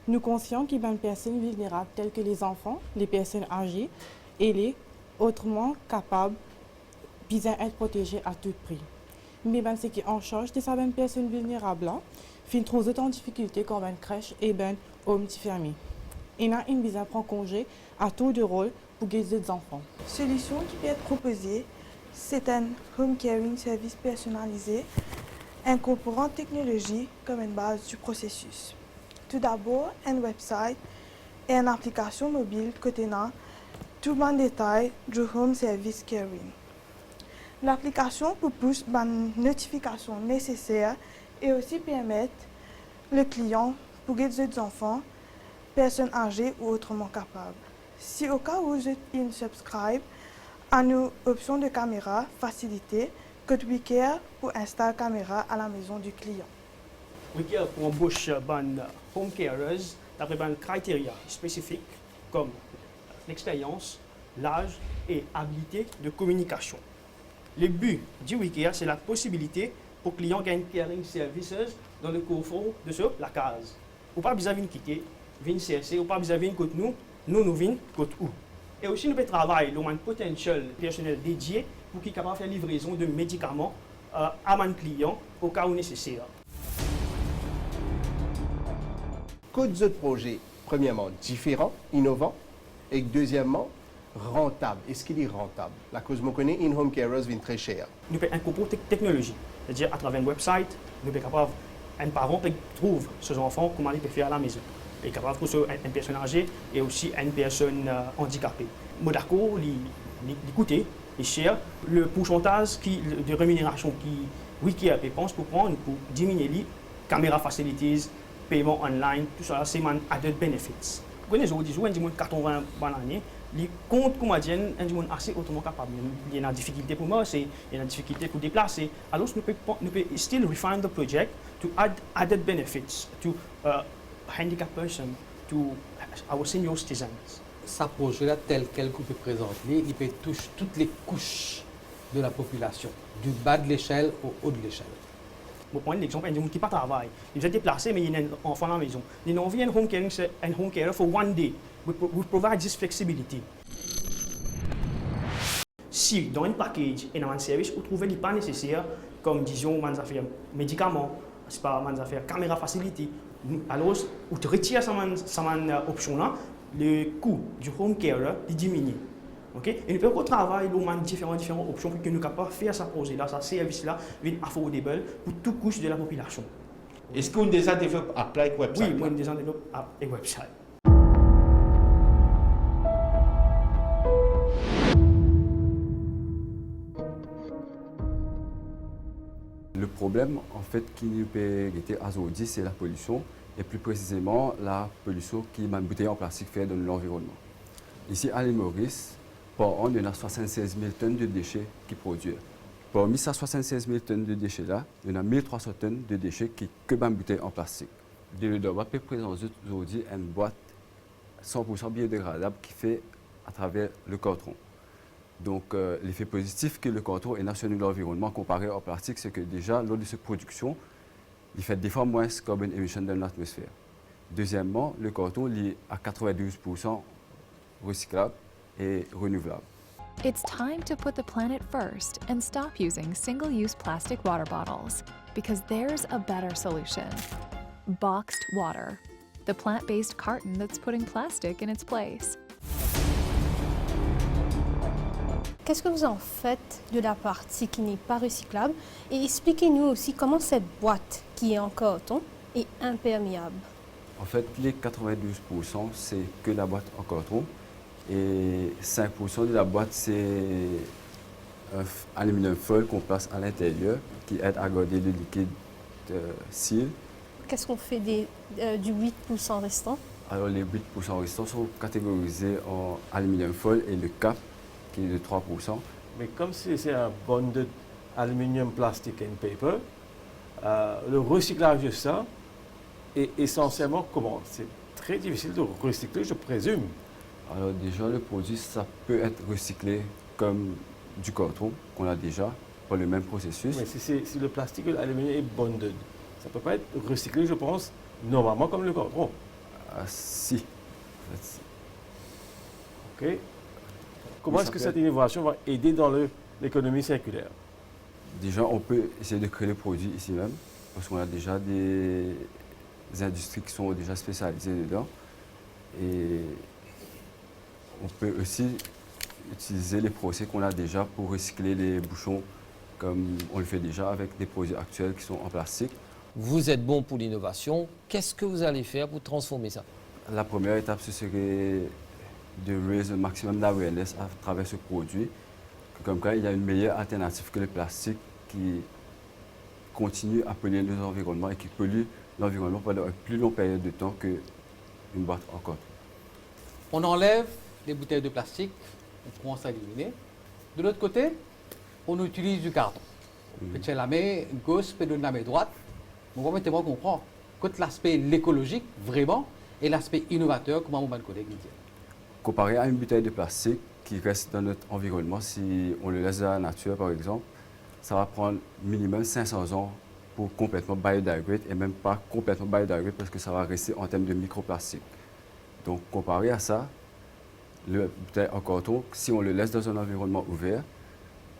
Nous conscients qu'il y a des personnes vulnérables telles que les enfants, les personnes âgées et les autrement capables besoin d'être protégés à tout prix. Mais ben, c'est qui en charge de ces personnes vulnérables là, fin trop autant de difficultés comme une crèche et ben homme fermé. Il a une besoin prendre congé à tour de rôle pour guider des enfants. Solution qui peut être proposée, c'est un home caring service personnalisé incorporant technologie comme une base du processus. Tout d'abord, un website et une application mobile contenant tout le détail du home service caring. L'application propose une notification nécessaire et aussi permettre le client pour guider des enfants, personnes âgées ou autrement capables. Si au cas où vous êtes subscribe à nos options de caméra facilitées, Code WeCare pour installer caméra à la maison du client. WeCare pour embauche home carers d'après des critères spécifiques comme l'expérience, l'âge et habilité de communication. Le but du WeCare, c'est la possibilité pour clients de gagner caring services dans le coffre de la case. Ou pas besoin de quitter, venir chercher, ou pas besoin de côté nous venons côté où. Et aussi, nous pouvons travailler sur un potentiel personnel dédié pour qui est capable de faire livraison de médicaments à mon client au cas où nécessaire. Côte de projet, premièrement, différent, innovant, et deuxièmement, rentable. Est-ce qu'il est rentable? La cause me connaît, in-home carers vient très cher. Nous pouvons incorporer technologie, c'est-à-dire à travers un website, nous sommes capables, un parent peut trouver ses enfants comment il peut faire à la maison. Il est capable de trouver une personne âgée et aussi une personne handicapée. Moi d'accord, l'écouter, est cher. Le pourcentage de rémunération qui WeCare pense pour prendre pour diminuer les caméra facilities, paiement online, tout ça, c'est un added benefits. Vous connaissez, vous dites, 80 l'année, les comptes canadiens sont assez autrement capables. Il y a une difficulté pour moi, il y a une difficulté pour déplacer. Alors, nous pouvons still refine the project to add added benefits to handicapped person, to our senior citizens. Ce projet-là, tel quel qu'on peut présenter, il peut toucher toutes les couches de la population, du bas de l'échelle au haut de l'échelle. Pour prendre l'exemple, il y a des gens qui ne travaillent pas. Ils sont déplacés, mais il y a un enfant à la maison. Ils ont envie d'un home carer for one day. We provide this flexibility. Si dans un package et dans un service, vous trouvez les pas nécessaires, comme disons, des affaires médicaments, des affaires caméra facility, alors vous retirez cette option-là, le coût du home carer diminue. Okay? Et nous pouvons travailler sur différentes options pour que nous soyons capables de faire ce projet-là, ce service-là, affordable pour toute couche de la population. Est-ce qu'on déjà développe Apply website? Oui, moi, déjà développe un website. Le problème, en fait, qui nous peut être aujourd'hui, c'est la pollution, et plus précisément la pollution qui m'a bouteille en plastique fait dans l'environnement. Ici, à l'île Maurice, par an, il y a 76 000 tonnes de déchets qui produisent. Parmi ces 76 000 tonnes de déchets-là, il y a 1 300 tonnes de déchets qui que une bouteille en plastique. Le Doba peut présenter aujourd'hui une boîte 100% biodégradable qui fait à travers le carton. Donc, l'effet positif que le carton est sur l'environnement comparé au plastique, c'est que déjà, lors de cette production, il fait 10 fois moins de carbone émission dans l'atmosphère. Deuxièmement, le carton est à 92% recyclable et renouvelable. It's time to put the planet first and stop using single-use plastic water bottles, because there's a better solution. Boxed water, the plant-based carton that's putting plastic in its place. Qu'est-ce que vous en faites de la partie qui n'est pas recyclable? Et expliquez-nous aussi comment cette boîte qui est en carton est imperméable. En fait, les 92%, c'est que la boîte en carton. Et 5% de la boîte, c'est un aluminium foil qu'on place à l'intérieur qui aide à garder le liquide cils. Qu'est-ce qu'on fait du 8% restant? Alors, les 8% restants sont catégorisés en aluminium foil et le cap qui est de 3%. Mais comme c'est un bonded aluminium, plastic and paper, le recyclage de ça est essentiellement comment? C'est très difficile de recycler, je présume. Alors déjà, le produit, ça peut être recyclé comme du carton qu'on a déjà, par le même processus. Mais si le plastique et l'aluminium est bonded, ça ne peut pas être recyclé, je pense, normalement comme le carton. Si. En fait, si. OK. Comment est-ce que cette innovation va aider dans l'économie circulaire? Déjà, on peut essayer de créer les produits ici même, parce qu'on a déjà des industries qui sont déjà spécialisées dedans. Et on peut aussi utiliser les procès qu'on a déjà pour recycler les bouchons, comme on le fait déjà avec des produits actuels qui sont en plastique. Vous êtes bon pour l'innovation. Qu'est-ce que vous allez faire pour transformer ça? La première étape, ce serait de raise le maximum d'awareness à travers ce produit. Comme quoi, il y a une meilleure alternative que le plastique qui continue à polluer l'environnement et qui pollue l'environnement pendant une plus longue période de temps qu'une boîte en coton. On enlève les bouteilles de plastique, on commence à éliminer. De l'autre côté, on utilise du carton. C'est la main gauche et la main droite. On va maintenant comprendre que l'aspect écologique, vraiment, et l'aspect innovateur, comment mon collègue dit. Comparé à une bouteille de plastique qui reste dans notre environnement, si on le laisse dans la nature par exemple, ça va prendre minimum 500 ans pour complètement biodegrade et même pas complètement biodegrade parce que ça va rester en termes de microplastique. Donc comparé à ça, le bouteille en carton, si on le laisse dans un environnement ouvert,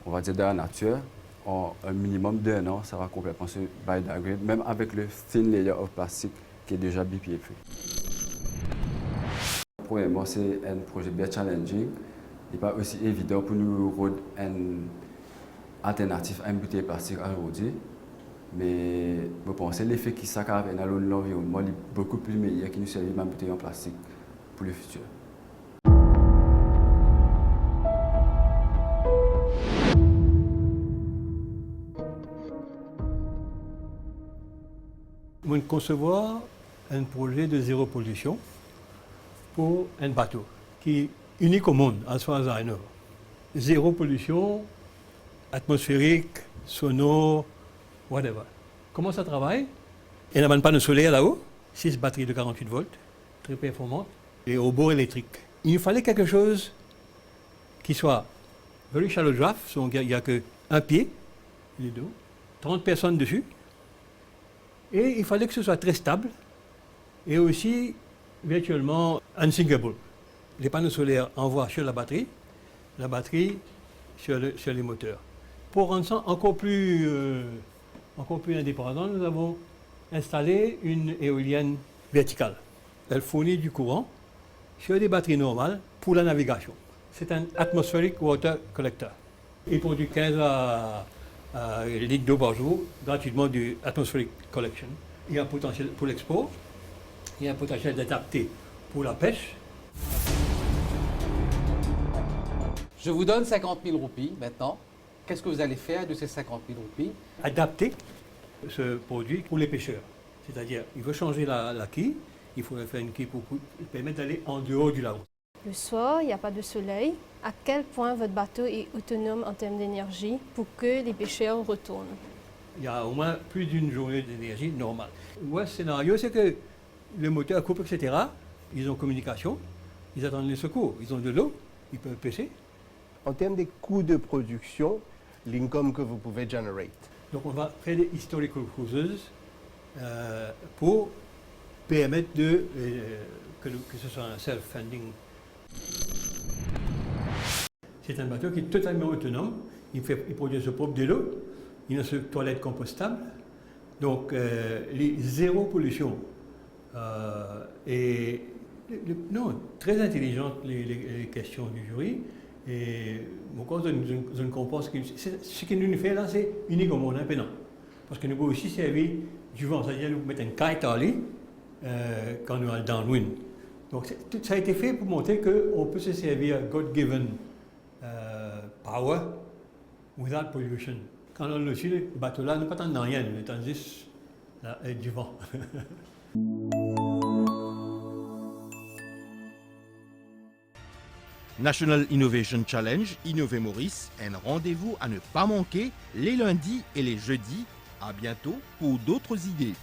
on va dire dans la nature, en un minimum d'1 an, ça va complètement se biodegrade, même avec le thin layer of plastique qui est déjà BPA free. Premièrement, c'est un projet bien challenging. Il n'est pas aussi évident pour nous de rendre une alternative à une bouteille plastique aujourd'hui. Mais je pense que l'effet qui s'accave dans l'environnement est beaucoup plus meilleur que nous servir une bouteille en plastique pour le futur. On concevoir un projet de zéro pollution pour un bateau qui est unique au monde, as far as I know. Zéro pollution atmosphérique, sonore, whatever. Comment ça travaille? Il y a un panneau solaire là-haut, 6 batteries de 48 volts, très performantes, et au bord électrique. Il nous fallait quelque chose qui soit very shallow draft, donc il n'y a qu'un pied, les deux, 30 personnes dessus, et il fallait que ce soit très stable, et aussi virtuellement unsinkable. Les panneaux solaires envoient sur la batterie sur les moteurs. Pour rendre ça encore plus indépendant, nous avons installé une éolienne verticale. Elle fournit du courant sur des batteries normales pour la navigation. C'est un atmospheric water collector. Il produit 15 litres d'eau par jour gratuitement du atmospheric collection. Il y a un potentiel pour l'export, il y a un potentiel d'adapter pour la pêche. Je vous donne 50 000 roupies maintenant. Qu'est-ce que vous allez faire de ces 50 000 roupies? Adapter ce produit pour les pêcheurs. C'est-à-dire, il veut changer la quille, il faudrait faire une quille pour permettre d'aller en dehors du lagon. Le soir, il n'y a pas de soleil. À quel point votre bateau est autonome en termes d'énergie pour que les pêcheurs retournent? Il y a au moins plus d'une journée d'énergie normale. Le scénario, c'est que le moteur coupe, etc. Ils ont communication, ils attendent les secours, ils ont de l'eau, ils peuvent pêcher. En termes des coûts de production, l'income que vous pouvez generate. Donc on va faire des historical cruises pour permettre que ce soit un self-funding. C'est un bateau qui est totalement autonome, il produit son propre de l'eau, il a une toilette compostable, donc les zéro pollution. Non, très intelligentes les questions du jury. Et je ne comprends pas ce que nous faisons là, c'est unique au monde, hein, parce que nous pouvons aussi servir du vent, c'est-à-dire nous mettre un kite à l'île quand nous avons downwind. Donc tout ça a été fait pour montrer qu'on peut se servir God-given power without pollution. Quand on le suit, le bateau là, nous ne pas rien, nous attendons juste du vent. National Innovation Challenge, Innové Maurice, un rendez-vous à ne pas manquer les lundis et les jeudis. À bientôt pour d'autres idées.